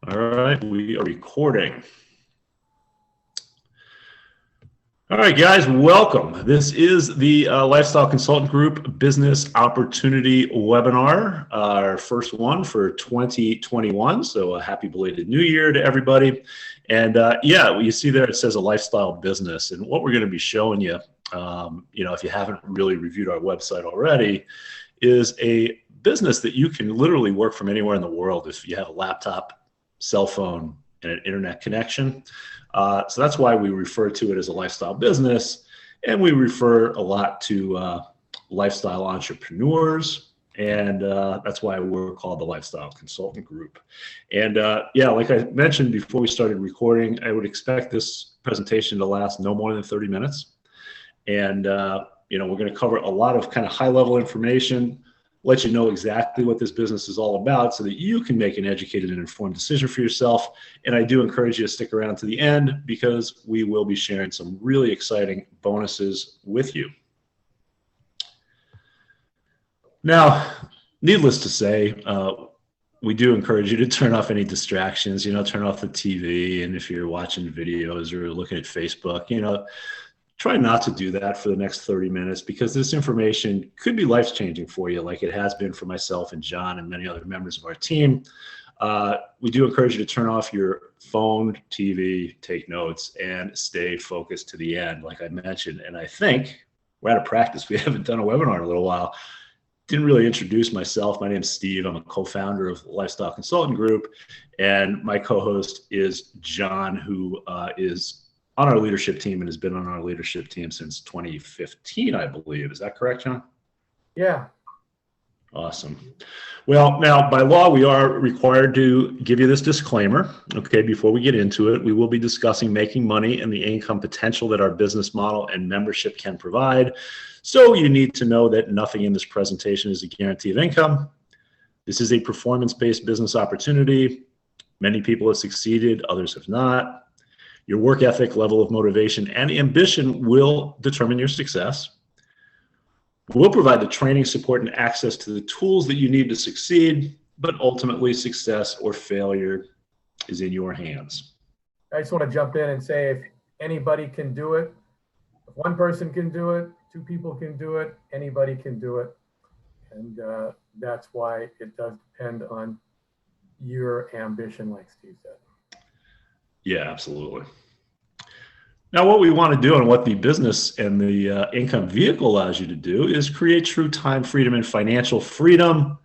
All right, we are recording. All right, guys, welcome. This is the Lifestyle Consultant Group Business Opportunity Webinar, our first one for 2021. So a happy belated new year to everybody. And yeah, you see there, it says a lifestyle business. And what we're going to be showing you, if you haven't really reviewed our website already, is a business that you can literally work from anywhere in the world if you have a laptop, cell phone, and an internet connection. So that's why we refer to it as a lifestyle business, and we refer a lot to lifestyle entrepreneurs, and that's why we're called the Lifestyle Consultant Group. And yeah, like I mentioned before we started recording, I would expect this presentation to last no more than 30 minutes. And we're going to cover a lot of kind of high-level information, let you know exactly what this business is all about so that you can make an educated and informed decision for yourself. And I do encourage you to stick around to the end because we will be sharing some really exciting bonuses with you. Now, needless to say, we do encourage you to turn off any distractions, turn off the TV. And if you're watching videos or looking at Facebook, try not to do that for the next 30 minutes because this information could be life-changing for you like it has been for myself and John and many other members of our team. We do encourage you to turn off your phone, TV, take notes, and stay focused to the end, like I mentioned. And I think we're out of practice. We haven't done a webinar in a little while. Didn't really introduce myself. My name's Steve. I'm a co-founder of Lifestyle Consultant Group, and my co-host is John, who is on our leadership team and has been on our leadership team since 2015, I believe. Is that correct, John? Yeah. Awesome. Well, now by law, we are required to give you this disclaimer. Okay, before we get into it, we will be discussing making money and the income potential that our business model and membership can provide. So you need to know that nothing in this presentation is a guarantee of income. This is a performance-based business opportunity. Many people have succeeded, others have not. Your work ethic, level of motivation, and ambition will determine your success. We'll provide the training, support, and access to the tools that you need to succeed, but ultimately success or failure is in your hands. I just want to jump in and say if anybody can do it, if one person can do it, two people can do it, anybody can do it. And that's why it does depend on your ambition, like Steve said. Yeah, absolutely. Now, what we want to do and what the business and the income vehicle allows you to do is create true time freedom and financial freedom.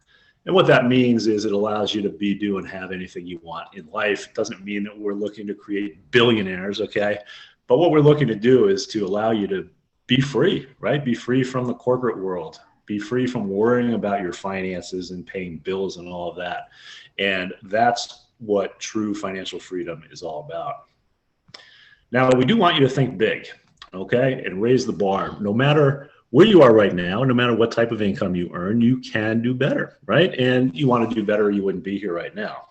And what that means is it allows you to be, do, and have anything you want in life. It doesn't mean that we're looking to create billionaires, okay? But what we're looking to do is to allow you to be free, right? Be free from the corporate world. Be free from worrying about your finances and paying bills and all of that. And that's what true financial freedom is all about. Now, we do want you to think big, okay, and raise the bar. No matter where you are right now, no matter what type of income you earn, you can do better, right? And you want to do better, you wouldn't be here right now.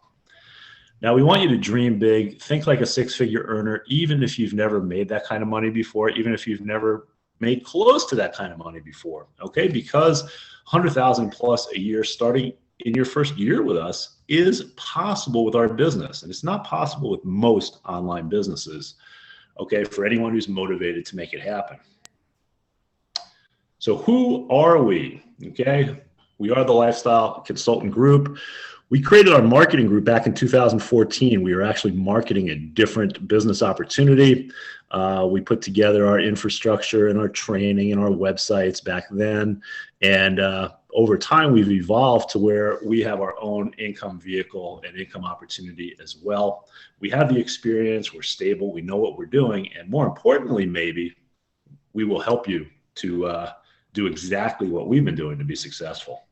Now, we want you to dream big, think like a six-figure earner, even if you've never made that kind of money before, even if you've never made close to that kind of money before, okay? Because 100,000 plus a year starting in your first year with us is possible with our business. And it's not possible with most online businesses, okay, for anyone who's motivated to make it happen. So who are we? Okay, we are the Lifestyle Consultant Group. We created our marketing group back in 2014. We were actually marketing a different business opportunity. We put together our infrastructure and our training and our websites back then. And over time, we've evolved to where we have our own income vehicle and income opportunity as well. We have the experience, we're stable, we know what we're doing. And more importantly, maybe we will help you to do exactly what we've been doing to be successful.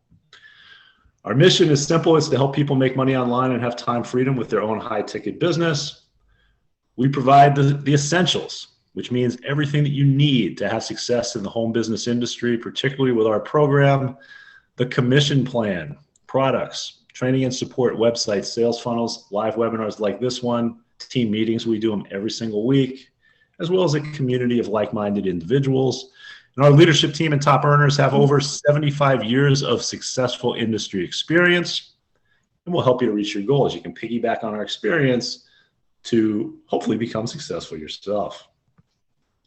Our mission is simple. It's to help people make money online and have time freedom with their own high-ticket business. We provide the essentials, which means everything that you need to have success in the home business industry, particularly with our program, the commission plan, products, training and support, websites, sales funnels, live webinars like this one, team meetings. We do them every single week, as well as a community of like-minded individuals. And our leadership team and top earners have over 75 years of successful industry experience. and we'll help you to reach your goals. You can piggyback on our experience to hopefully become successful yourself.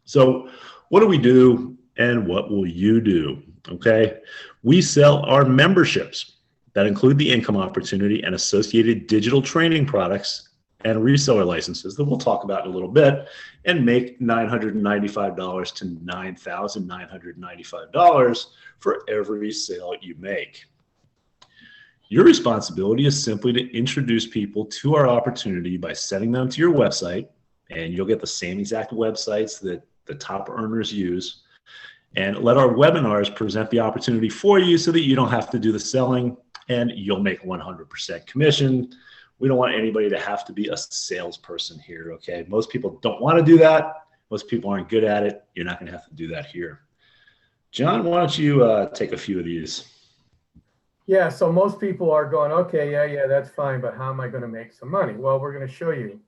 So what do we do and what will you do? Okay. We sell our memberships that include the income opportunity and associated digital training products and reseller licenses that we'll talk about in a little bit, and make $995 to $9,995 for every sale you make. Your responsibility is simply to introduce people to our opportunity by sending them to your website, and you'll get the same exact websites that the top earners use, and let our webinars present the opportunity for you so that you don't have to do the selling, and you'll make 100% commission. We don't want anybody to have to be a salesperson here, okay? Most people don't want to do that. Most people aren't good at it. You're not going to have to do that here. John, why don't you take a few of these? Yeah, so most people are going, okay, yeah, that's fine, but how am I going to make some money? Well, we're going to show you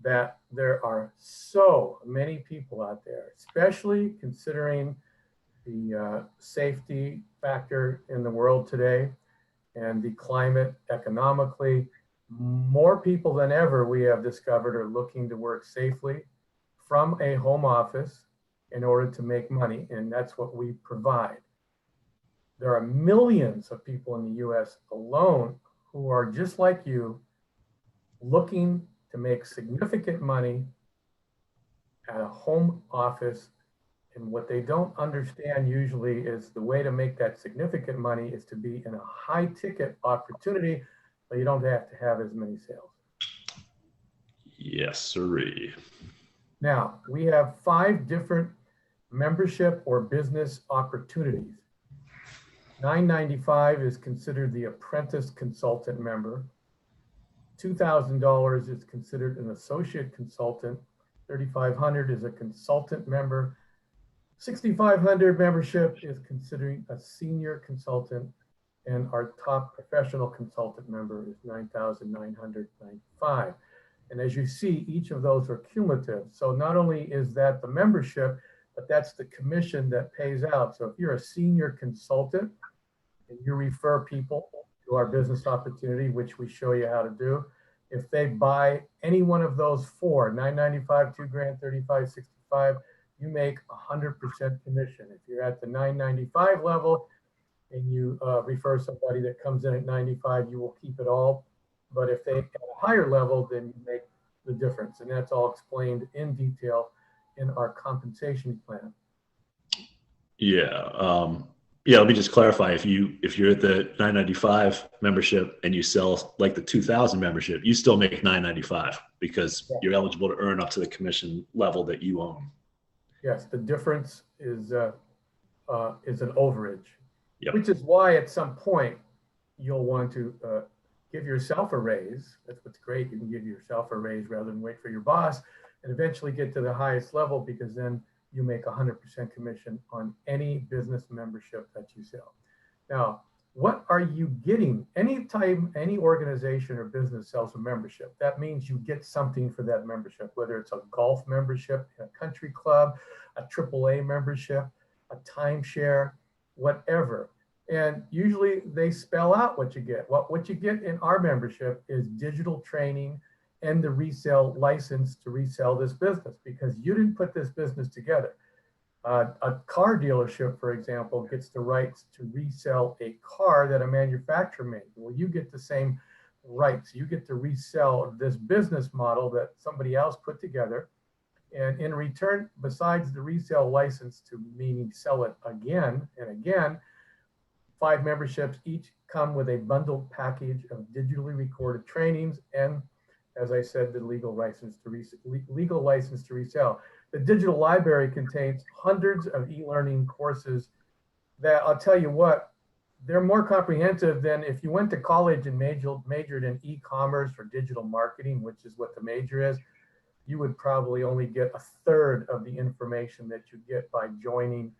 that there are so many people out there, especially considering the safety factor in the world today and the climate economically. More people than ever, we have discovered, are looking to work safely from a home office in order to make money, and that's what we provide. There are millions of people in the US alone who are just like you, looking to make significant money at a home office. And what they don't understand usually is the way to make that significant money is to be in a high ticket opportunity, so you don't have to have as many sales. Yes, sirree. Now, we have 5 different membership or business opportunities. $995 is considered the apprentice consultant member. $2,000 is considered an associate consultant. $3,500 is a consultant member. $6,500 membership is considering a senior consultant, and our top professional consultant member is $9,995. And as you see, each of those are cumulative. So not only is that the membership, but that's the commission that pays out. So if you're a senior consultant and you refer people to our business opportunity, which we show you how to do, if they buy any one of those 4, $995, $2,000, $35, $65, you make 100% commission. If you're at the $995 level and you refer somebody that comes in at $95, you will keep it all. But if they at a higher level, then you make the difference. And that's all explained in detail in our compensation plan. Yeah. Let me just clarify. If you're at the $995 membership and you sell like the 2,000 membership, you still make $995 because you're eligible to earn up to the commission level that you own. Yes, the difference is an overage, yep. Which is why at some point you'll want to give yourself a raise. That's what's great. You can give yourself a raise rather than wait for your boss, and eventually get to the highest level, because then you make 100% commission on any business membership that you sell. Now, what are you getting? Anytime any organization or business sells a membership, that means you get something for that membership, whether it's a golf membership, a country club, a AAA membership, a timeshare, whatever. And usually they spell out what you get. What you get in our membership is digital training and the resale license to resell this business, because you didn't put this business together. A car dealership, for example, gets the rights to resell a car that a manufacturer made. Well, you get the same rights. You get to resell this business model that somebody else put together. And in return, besides the resale license, to meaning sell it again and again, 5 memberships each come with a bundled package of digitally recorded trainings and, as I said, the legal license to resell. The digital library contains hundreds of e-learning courses that, I'll tell you what, they're more comprehensive than if you went to college and majored in e-commerce or digital marketing, which is what the major is. You would probably only get 1/3 of the information that you get by joining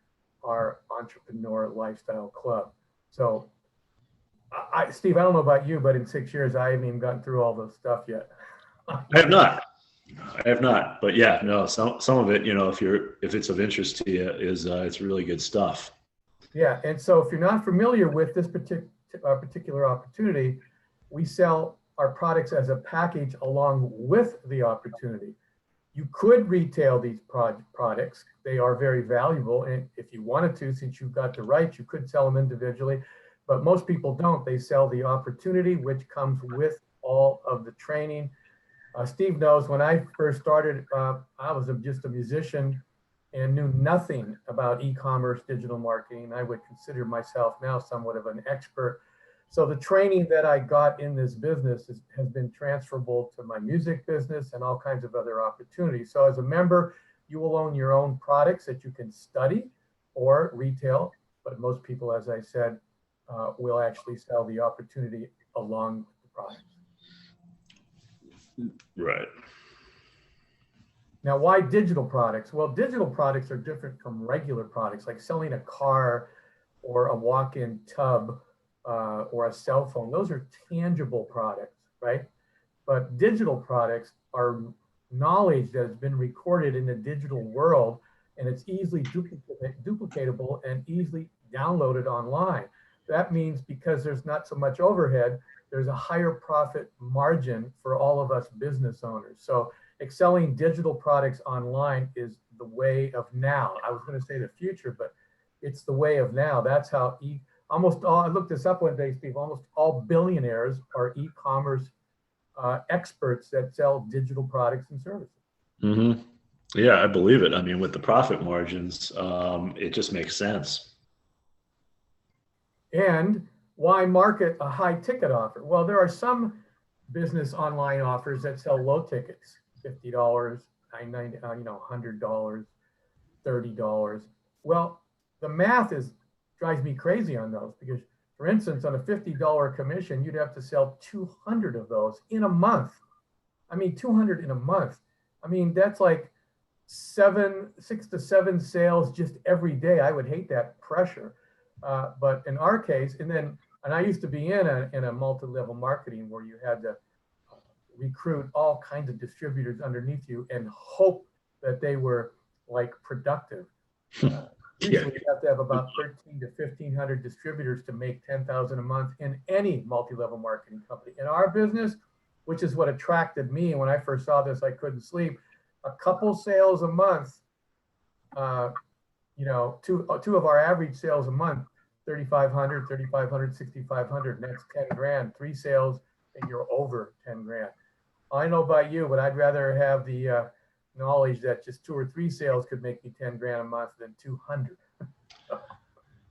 our Entrepreneur Lifestyle Club. So, Steve, I don't know about you, but in 6 years, I haven't even gotten through all those stuff yet. I have not, but yeah, no, some of it, if it's of interest to you, is it's really good stuff. Yeah, and so if you're not familiar with this particular opportunity, we sell our products as a package along with the opportunity. You could retail these products. They are very valuable. And if you wanted to, since you've got the rights, you could sell them individually. But most people don't. They sell the opportunity, which comes with all of the training. Steve knows when I first started, I was just a musician and knew nothing about e-commerce, digital marketing. I would consider myself now somewhat of an expert. So the training that I got in this business has been transferable to my music business and all kinds of other opportunities. So as a member, you will own your own products that you can study or retail. But most people, as I said, will actually sell the opportunity along with the product. Right. Now, why digital products? Well, digital products are different from regular products, like selling a car or a walk-in tub or a cell phone. Those are tangible products, right? But digital products are knowledge that has been recorded in the digital world, and it's easily duplicatable and easily downloaded online. That means because there's not so much overhead, there's a higher profit margin for all of us business owners. So excelling digital products online is the way of now. I was going to say the future, but it's the way of now. That's how almost all, I looked this up one day, Steve, almost all billionaires are e-commerce experts that sell digital products and services. Mm-hmm. Yeah, I believe it. I mean, with the profit margins, it just makes sense. And why market a high ticket offer? Well, there are some business online offers that sell low tickets, $50, $90, $100, $30. Well, the math drives me crazy on those because, for instance, on a $50 commission, you'd have to sell 200 of those in a month. I mean, 200 in a month. I mean, that's like 6 to 7 sales just every day. I would hate that pressure. But in our case, and I used to be in a multi-level marketing where you had to recruit all kinds of distributors underneath you and hope that they were like productive. Usually you have to have about 13 to 1,500 distributors to make 10,000 a month in any multi-level marketing company. In our business, which is what attracted me when I first saw this, I couldn't sleep. A couple sales a month, two of our average sales a month, 3,500, 3,500, 6,500, and that's 10 grand. 3 sales and you're over 10 grand. I know about you, but I'd rather have the knowledge that just 2 or 3 sales could make me 10 grand a month than 200.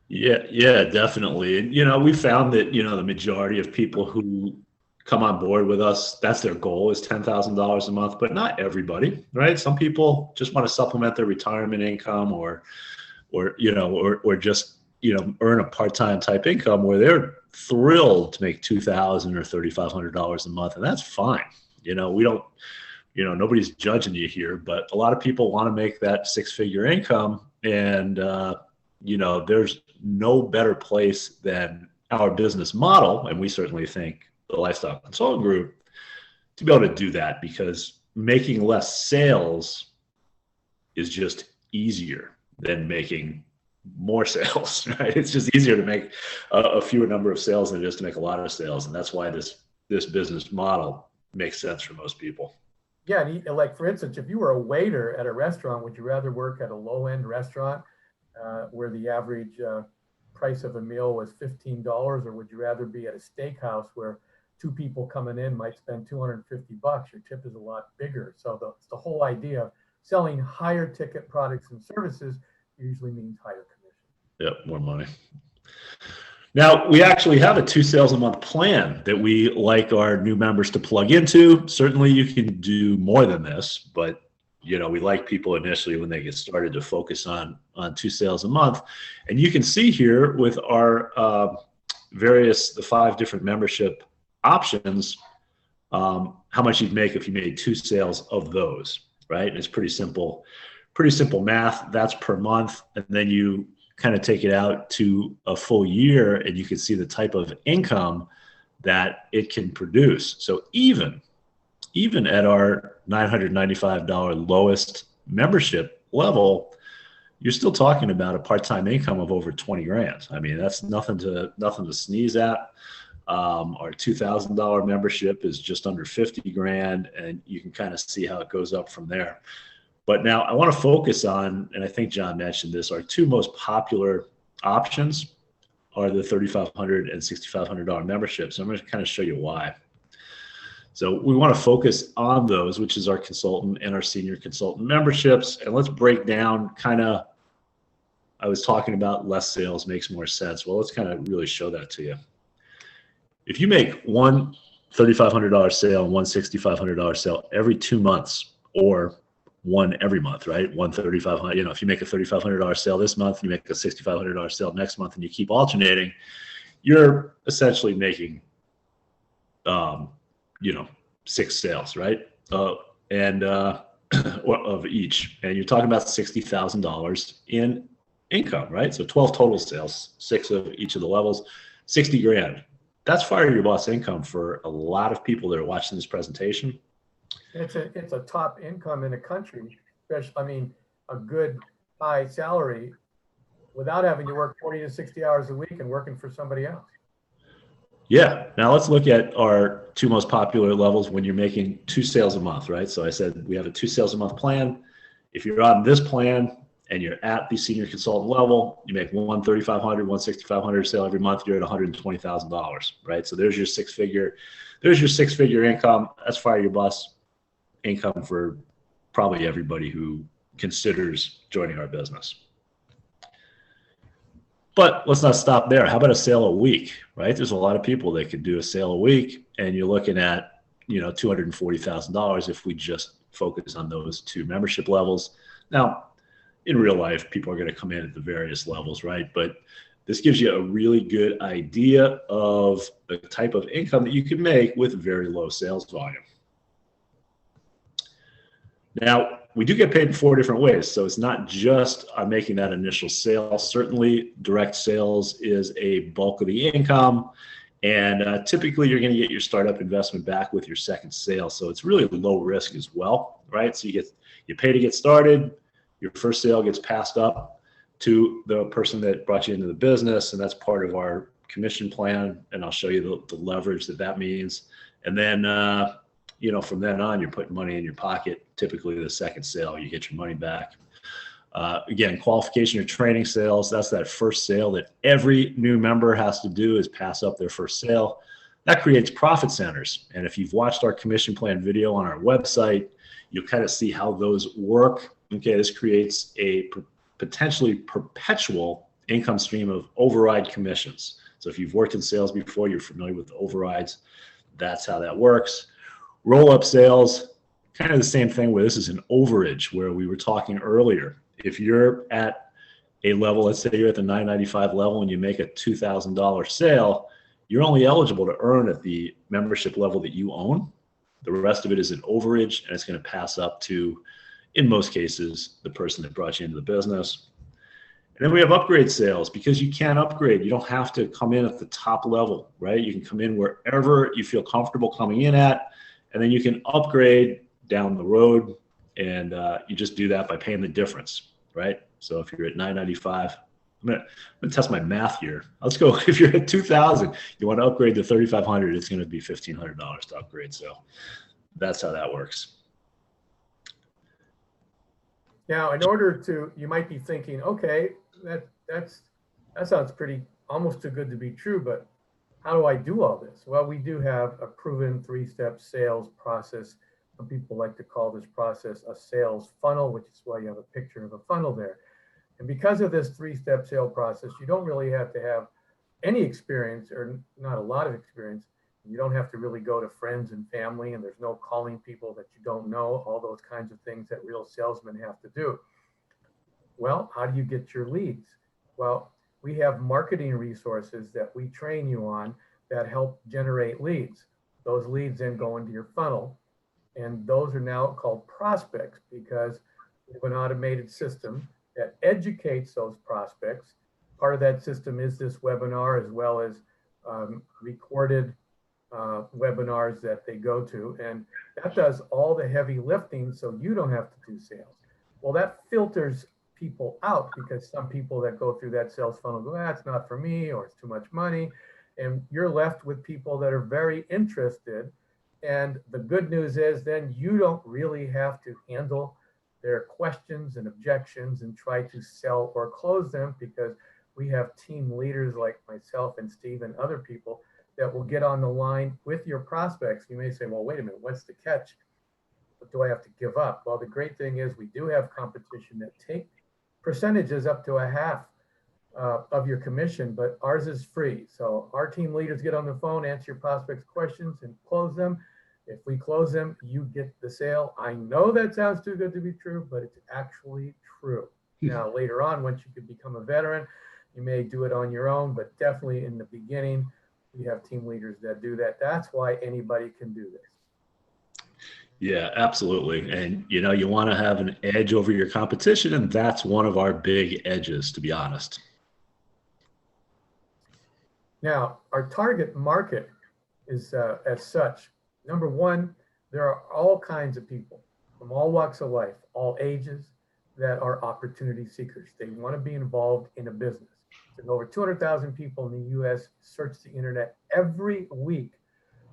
Yeah, definitely. And, we found that, the majority of people who come on board with us, that's their goal is $10,000 a month, but not everybody, right? Some people just want to supplement their retirement income or just, earn a part-time type income where they're thrilled to make $2,000 or $3,500 a month. And that's fine. We don't, nobody's judging you here, but a lot of people want to make that 6-figure income. And, there's no better place than our business model. And we certainly think the Lifestyle Consultant Group to be able to do that because making less sales is just easier than making more sales, right? It's just easier to make a fewer number of sales than it is to make a lot of sales. And that's why this business model makes sense for most people. Yeah, like for instance, if you were a waiter at a restaurant, would you rather work at a low-end restaurant where the average price of a meal was $15, or would you rather be at a steakhouse where 2 people coming in might spend $250? Your tip is a lot bigger. So the whole idea of selling higher ticket products and services usually means higher commission. Yep, more money. Now, we actually have a 2 sales a month plan that we like our new members to plug into. Certainly you can do more than this, but we like people initially when they get started to focus on 2 sales a month. And you can see here with our the 5 different membership options, how much you'd make if you made 2 sales of those, right? And it's pretty simple math. That's per month. And then you kind of take it out to a full year and you can see the type of income that it can produce. So even at our $995 lowest membership level, you're still talking about a part-time income of over 20 grand. I mean, that's nothing to sneeze at. Our $2,000 membership is just under 50 grand, and you can kind of see how it goes up from there. But now I want to focus on, and I think John mentioned this, our two most popular options are the $3,500 and $6,500 memberships. I'm going to kind of show you why. So we want to focus on those, which is our consultant and our senior consultant memberships. And let's break down kind of, I was talking about less sales makes more sense. Well, let's kind of really show that to you. If you make one $3,500 sale and one $6,500 sale every 2 months, or one every month, right? One $3,500, if you make a $3,500 sale this month, you make a $6,500 sale next month, and you keep alternating, you're essentially making, 6 sales, right? And of each, and you're talking about $60,000 in income, right? So 12 total sales, 6 of each of the levels, 60 grand. That's Fire Your Boss income for a lot of people that are watching this presentation. It's a top income in the country, especially, a good high salary without having to work 40 to 60 hours a week and working for somebody else. Yeah. Now let's look at our two most popular levels when you're making 2 sales a month, right? So I said we have a 2 sales a month plan. If you're on this plan and you're at the senior consultant level, you make one $3,500, one $6,500 sale every month, you're at $120,000, right? So there's your six figure income. That's Fire Your Boss income for probably everybody who considers joining our business. But let's not stop there. How about a sale a week, right? There's a lot of people that could do a sale a week, and you're looking at, $240,000 if we just focus on those 2 membership levels. Now, in real life, people are going to come in at the various levels, right? But this gives you a really good idea of the type of income that you can make with very low sales volume. Now, we do get paid in 4 different ways. So it's not just on making that initial sale. Certainly, direct sales is a bulk of the income. And typically, you're going to get your startup investment back with your second sale. So it's really low risk as well, right? So you pay to get started. Your first sale gets passed up to the person that brought you into the business. And that's part of our commission plan. And I'll show you the leverage that means. And then, from then on, you're putting money in your pocket. Typically, the second sale, you get your money back. Again, qualification or training sales, that's that first sale that every new member has to do, is pass up their first sale. That creates profit centers. And if you've watched our commission plan video on our website, you'll kind of see how those work. Okay, this creates a potentially perpetual income stream of override commissions. So if you've worked in sales before, you're familiar with the overrides. That's how that works. Roll-up sales, kind of the same thing, where this is an overage, where we were talking earlier. If you're at a level, let's say you're at the $995 level and you make a $2,000 sale, you're only eligible to earn at the membership level that you own. The rest of it is an overage, and it's going to pass up to, in most cases, the person that brought you into the business. And then we have upgrade sales, because you can upgrade. You don't have to come in at the top level, right? You can come in wherever you feel comfortable coming in at, and then you can upgrade down the road, and you just do that by paying the difference, right? So if you're at $995, I'm gonna test my math here. Let's go. If you're at $2,000, you want to upgrade to $3,500, it's going to be $1,500 to upgrade. So that's how that works. Now, in order to, you might be thinking, okay, that sounds pretty, almost too good to be true, but how do I do all this? Well, we do have a proven 3-step sales process. Some people like to call this process a sales funnel, which is why you have a picture of a funnel there. And because of this 3-step sale process, you don't really have to have any experience, or not a lot of experience. You don't have to really go to friends and family, and there's no calling people that you don't know, all those kinds of things that real salesmen have to do. Well, how do you get your leads? Well, we have marketing resources that we train you on that help generate leads. Those leads then go into your funnel, and those are now called prospects, because we have an automated system that educates those prospects. Part of that system is this webinar, as well as recorded webinars that they go to, and that does all the heavy lifting, so you don't have to do sales. Well, that filters people out, because some people that go through that sales funnel go, that's not for me, or it's too much money. And you're left with people that are very interested. And the good news is then you don't really have to handle their questions and objections and try to sell or close them, because we have team leaders like myself and Steve and other people that will get on the line with your prospects. You may say, well, wait a minute, what's the catch? What do I have to give up? Well, the great thing is we do have competition that take percentages up to a half of your commission, but ours is free. So our team leaders get on the phone, answer your prospects' questions, and close them. If we close them, you get the sale. I know that sounds too good to be true, but it's actually true. Now, later on, once you can become a veteran, you may do it on your own, but definitely in the beginning, we have team leaders that do that. That's why anybody can do this. Yeah, absolutely. And you want to have an edge over your competition, and that's one of our big edges, to be honest. Now, our target market is as such. Number one, there are all kinds of people from all walks of life, all ages, that are opportunity seekers. They want to be involved in a business. So over 200,000 people in the US search the internet every week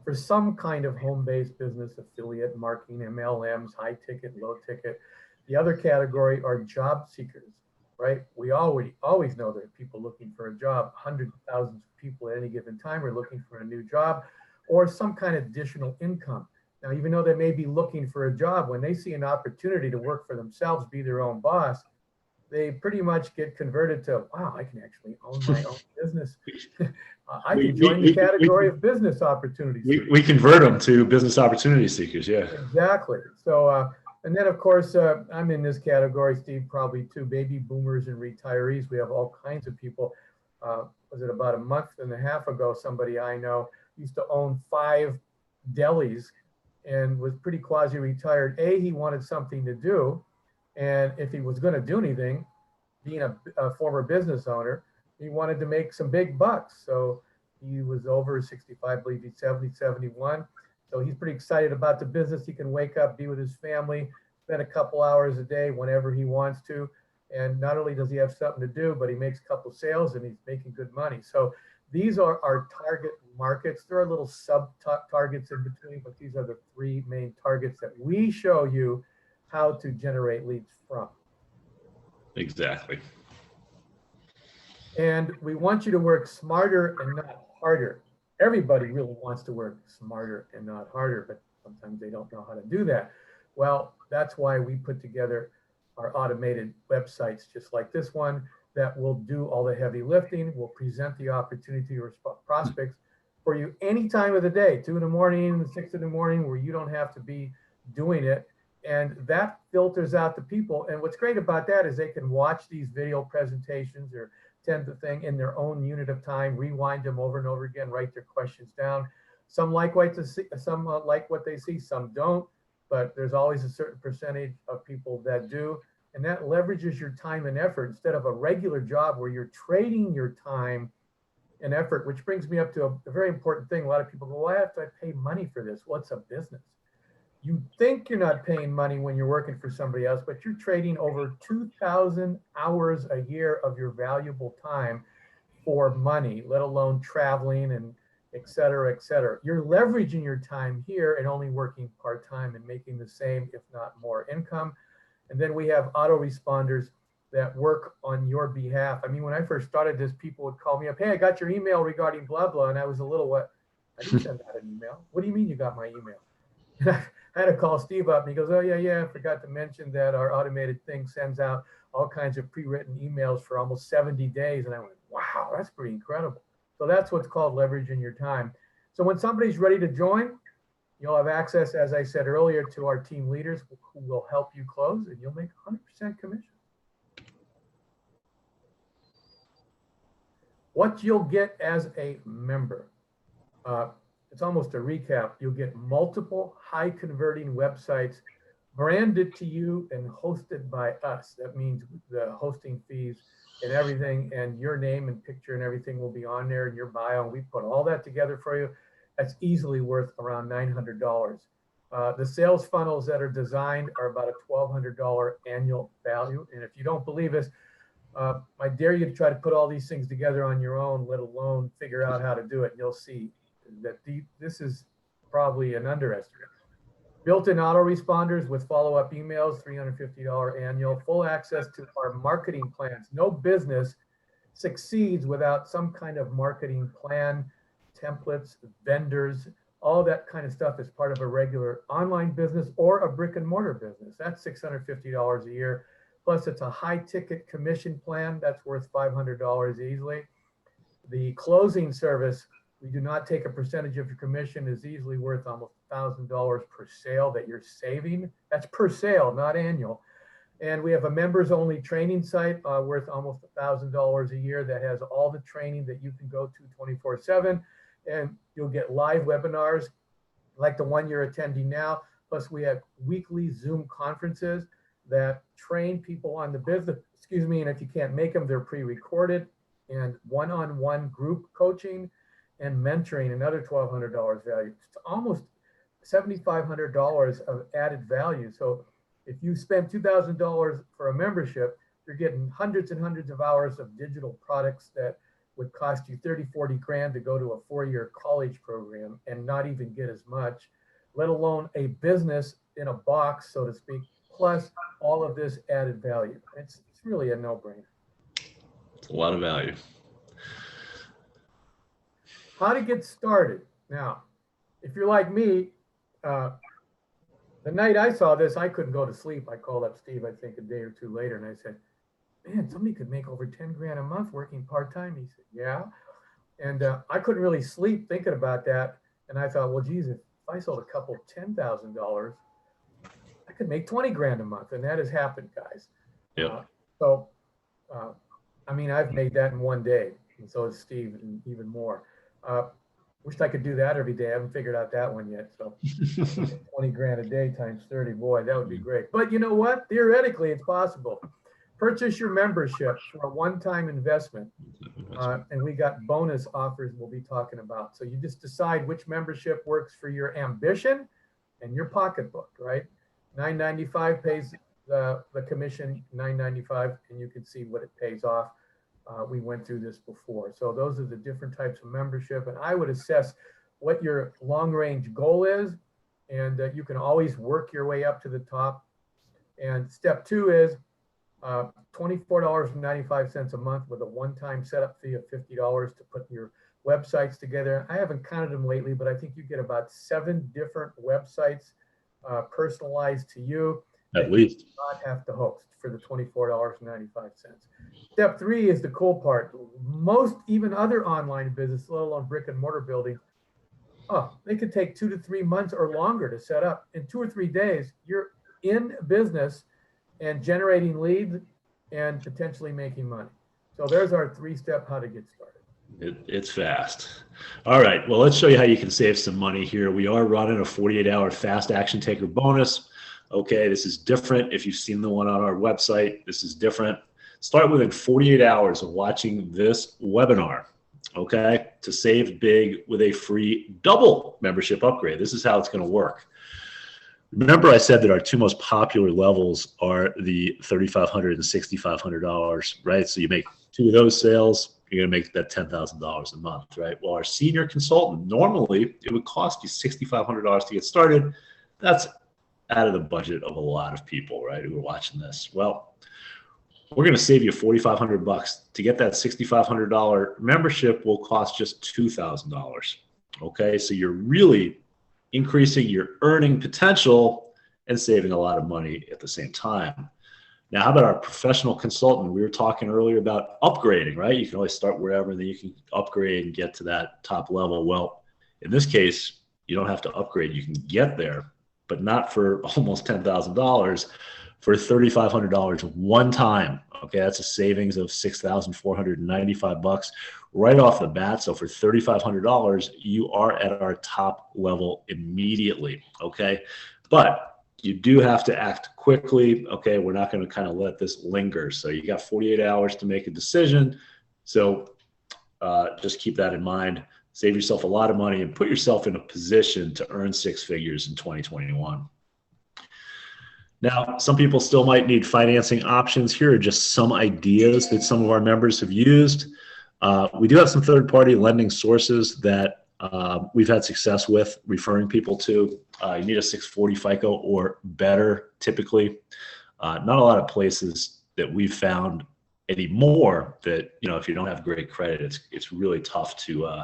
for some kind of home-based business, affiliate marketing, MLMs, high ticket, low ticket. The other category are job seekers, right? We always know there are people looking for a job. Hundreds of thousands of people at any given time are looking for a new job or some kind of additional income. Now, even though they may be looking for a job, when they see an opportunity to work for themselves, be their own boss, they pretty much get converted to, wow, I can actually own my own business. I can join the category of business opportunities. We convert them to business opportunity seekers, yeah. Exactly. So, and then of course, I'm in this category, Steve, probably too, baby boomers and retirees. We have all kinds of people. Was it about a month and a half ago, somebody I know used to own 5 delis and was pretty quasi-retired. He wanted something to do. And if he was going to do anything, being a former business owner, he wanted to make some big bucks. So he was over 65, I believe he's 70, 71. So he's pretty excited about the business. He can wake up, be with his family, spend a couple hours a day whenever he wants to. And not only does he have something to do, but he makes a couple sales and he's making good money. So these are our target markets. There are little sub targets in between, but these are the 3 main targets that we show you how to generate leads from. Exactly. And we want you to work smarter and not harder. Everybody really wants to work smarter and not harder, but sometimes they don't know how to do that. Well, that's why we put together our automated websites just like this one that will do all the heavy lifting, will present the opportunity to your prospects for you any time of the day, 2 in the morning, 6 in the morning, where you don't have to be doing it. And that filters out the people. And what's great about that is they can watch these video presentations or tend to thing in their own unit of time, rewind them over and over again, write their questions down. Some like what they see, some don't, but there's always a certain percentage of people that do. And that leverages your time and effort instead of a regular job where you're trading your time and effort, which brings me up to a very important thing. A lot of people go, why have to pay money for this? Well, it's a business. You think you're not paying money when you're working for somebody else, but you're trading over 2,000 hours a year of your valuable time for money, let alone traveling and et cetera, et cetera. You're leveraging your time here and only working part-time and making the same, if not more income. And then we have autoresponders that work on your behalf. I mean, when I first started this, people would call me up, hey, I got your email regarding blah, blah. And I was a little, what? I didn't send out an email. What do you mean you got my email? And I had to call Steve up and he goes, oh, yeah, I forgot to mention that our automated thing sends out all kinds of pre-written emails for almost 70 days. And I went, wow, that's pretty incredible. So that's what's called leveraging your time. So when somebody's ready to join, you'll have access, as I said earlier, to our team leaders who will help you close and you'll make 100% commission. What you'll get as a member, it's almost a recap. You'll get multiple high converting websites branded to you and hosted by us. That means the hosting fees and everything, and your name and picture and everything will be on there in your bio. And we put all that together for you. That's easily worth around $900. The sales funnels that are designed are about a $1,200 annual value. And if you don't believe us, I dare you to try to put all these things together on your own, let alone figure out how to do it. You'll see that this is probably an underestimate. Built-in autoresponders with follow-up emails, $350 annual, full access to our marketing plans. No business succeeds without some kind of marketing plan, templates, vendors, all that kind of stuff is part of a regular online business or a brick and mortar business. That's $650 a year. Plus it's a high ticket commission plan that's worth $500 easily. The closing service, we do not take a percentage of your commission, is easily worth almost $1,000 per sale that you're saving. That's per sale, not annual. And we have a members only training site worth almost $1,000 a year that has all the training that you can go to 24/7. And you'll get live webinars like the one you're attending now. Plus we have weekly Zoom conferences that train people on the business, and if you can't make them, they're pre-recorded, and one-on-one group coaching and mentoring, another $1,200 value. It's almost $7,500 of added value. So if you spend $2,000 for a membership, you're getting hundreds and hundreds of hours of digital products that would cost you 30, 40 grand to go to a 4-year college program and not even get as much, let alone a business in a box, so to speak, plus all of this added value. It's really a no-brainer. It's a lot of value. How to get started. Now, if you're like me, the night I saw this, I couldn't go to sleep. I called up Steve, I think a day or two later, and I said, man, somebody could make over 10 grand a month working part-time. He said, yeah. And I couldn't really sleep thinking about that. And I thought, well, geez, if I sold a couple $10,000, I could make 20 grand a month. And that has happened, guys. Yeah. I mean, I've made that in one day. And so has Steve, and even more. Wished I could do that every day. I haven't figured out that one yet. So 20 grand a day times 30, boy, that would be great. But you know what? Theoretically, it's possible. Purchase your membership for a one-time investment. And we got bonus offers we'll be talking about. So you just decide which membership works for your ambition and your pocketbook, right? $9.95 pays the commission, $9.95, and you can see what it pays off. We went through this before. So those are the different types of membership. And I would assess what your long-range goal is. And you can always work your way up to the top. And step 2 is $24.95 a month with a one-time setup fee of $50 to put your websites together. I haven't counted them lately, but I think you get about 7 different websites personalized to you. At least. You do not have to host for the $24.95. Step 3 is the cool part. Most, even other online business, let alone brick and mortar building, they could take 2 to 3 months or longer to set up. In 2 or 3 days, you're in business and generating leads and potentially making money. So there's our 3-step how to get started. It's fast. All right. Well, let's show you how you can save some money here. We are running a 48-hour fast action taker bonus. Okay, this is different. If you've seen the one on our website, this is different. Start within 48 hours of watching this webinar, okay, to save big with a free double membership upgrade. This is how it's going to work. Remember I said that our 2 most popular levels are the $3,500 and $6,500, right? So you make 2 of those sales, you're going to make that $10,000 a month, right? Well, our senior consultant, normally it would cost you $6,500 to get started. That's out of the budget of a lot of people, right, who are watching this. Well, we're going to save you $4,500. To get that $6,500 membership will cost just $2,000. Okay, so you're really increasing your earning potential and saving a lot of money at the same time. Now, how about our professional consultant? We were talking earlier about upgrading, right? You can always start wherever, and then you can upgrade and get to that top level. Well, in this case, you don't have to upgrade. You can get there, but not for almost $10,000, for $3,500 one time. Okay, that's a savings of $6,495 right off the bat. So for $3,500, you are at our top level immediately. Okay, but you do have to act quickly. Okay, we're not going to kind of let this linger. So you got 48 hours to make a decision. So just keep that in mind. Save yourself a lot of money and put yourself in a position to earn 6 figures in 2021. Now, some people still might need financing options. Here are just some ideas that some of our members have used. We do have some third-party lending sources that we've had success with referring people to. You need a 640 FICO or better, typically. Not a lot of places that we've found anymore that, if you don't have great credit, it's really tough to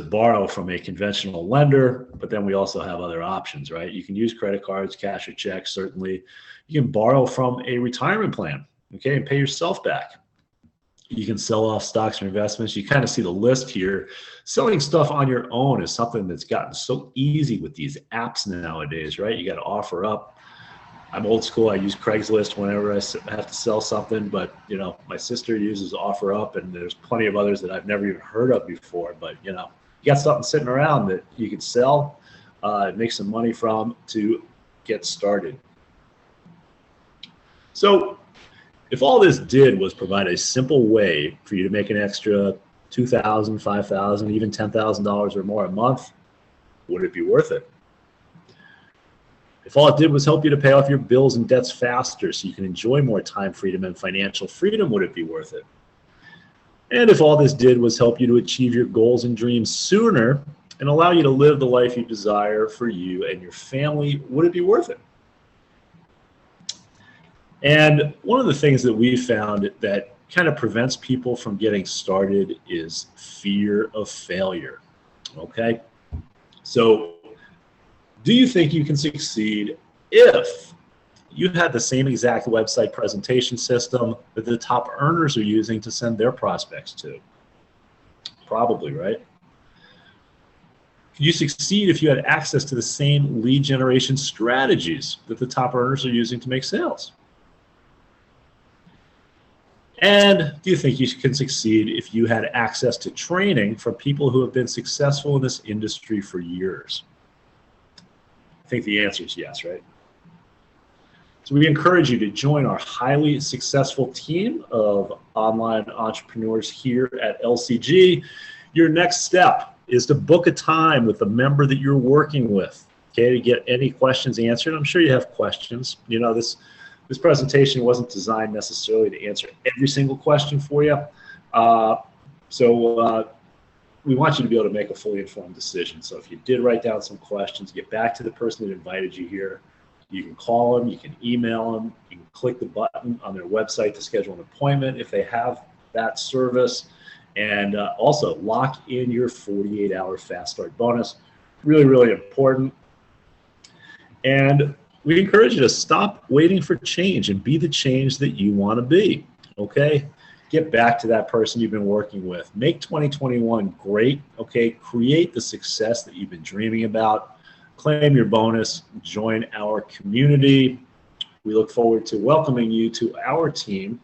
borrow from a conventional lender. But then we also have other options, right? You can use credit cards, cash or checks, certainly. You can borrow from a retirement plan, okay, and pay yourself back. You can sell off stocks or investments. You kind of see the list here. Selling stuff on your own is something that's gotten so easy with these apps nowadays, right? You got to offer up. I'm old school. I use Craigslist whenever I have to sell something, but my sister uses OfferUp, and there's plenty of others that I've never even heard of before. But you got something sitting around that you can sell, make some money from to get started. So if all this did was provide a simple way for you to make an extra $2,000, $5,000, even $10,000 or more a month, would it be worth it? If all it did was help you to pay off your bills and debts faster so you can enjoy more time freedom and financial freedom, would it be worth it? And if all this did was help you to achieve your goals and dreams sooner and allow you to live the life you desire for you and your family, would it be worth it? And one of the things that we found that kind of prevents people from getting started is fear of failure, okay? So do you think you can succeed if you had the same exact website presentation system that the top earners are using to send their prospects to? Probably, right? Could you succeed if you had access to the same lead generation strategies that the top earners are using to make sales? And do you think you can succeed if you had access to training from people who have been successful in this industry for years? I think the answer is yes, right? So we encourage you to join our highly successful team of online entrepreneurs here at LCG. Your next step is to book a time with the member that you're working with, okay, to get any questions answered. I'm sure you have questions. This presentation wasn't designed necessarily to answer every single question for you. So we want you to be able to make a fully informed decision. So if you did write down some questions, get back to the person that invited you here. You can call them, you can email them, you can click the button on their website to schedule an appointment if they have that service. And also lock in your 48-hour fast start bonus. Really, really important. And we encourage you to stop waiting for change and be the change that you want to be, okay? Get back to that person you've been working with. Make 2021 great, okay? Create the success that you've been dreaming about. Claim your bonus. Join our community. We look forward to welcoming you to our team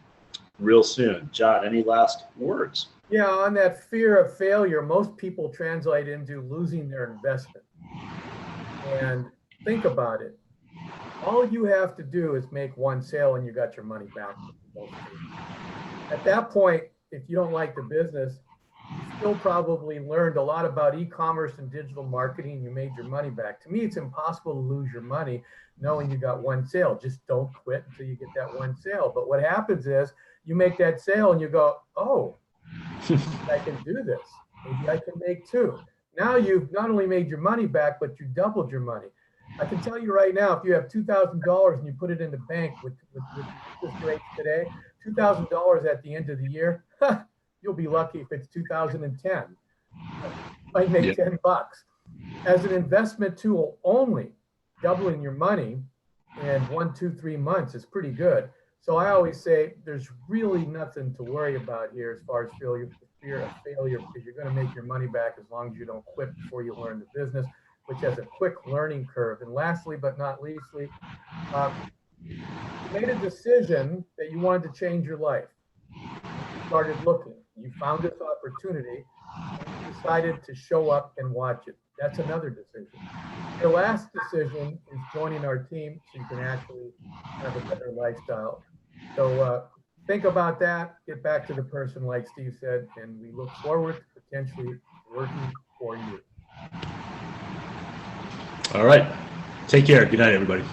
real soon. John, any last words? Yeah, on that fear of failure, most people translate into losing their investment. And think about it. All you have to do is make one sale and you got your money back. At that point, if you don't like the business, you still probably learned a lot about e-commerce and digital marketing. You made your money back. To me, it's impossible to lose your money knowing you got one sale. Just don't quit until you get that one sale. But what happens is you make that sale and you go, oh, I can do this. Maybe I can make two. Now you've not only made your money back, but you doubled your money. I can tell you right now, if you have $2,000 and you put it in the bank with interest rates today, $2,000 at the end of the year, you'll be lucky if it's 2010. You might make 10 bucks. As an investment tool only, doubling your money in 1, 2, 3 months is pretty good. So I always say there's really nothing to worry about here as far as fear of failure, because you're going to make your money back as long as you don't quit before you learn the business, which has a quick learning curve. And lastly, but not leastly, you made a decision that you wanted to change your life. You started looking. You found this opportunity and you decided to show up and watch it. That's another decision. Your last decision is joining our team so you can actually have a better lifestyle. So think about that. Get back to the person, like Steve said, and we look forward to potentially working for you. All right. Take care. Good night, everybody.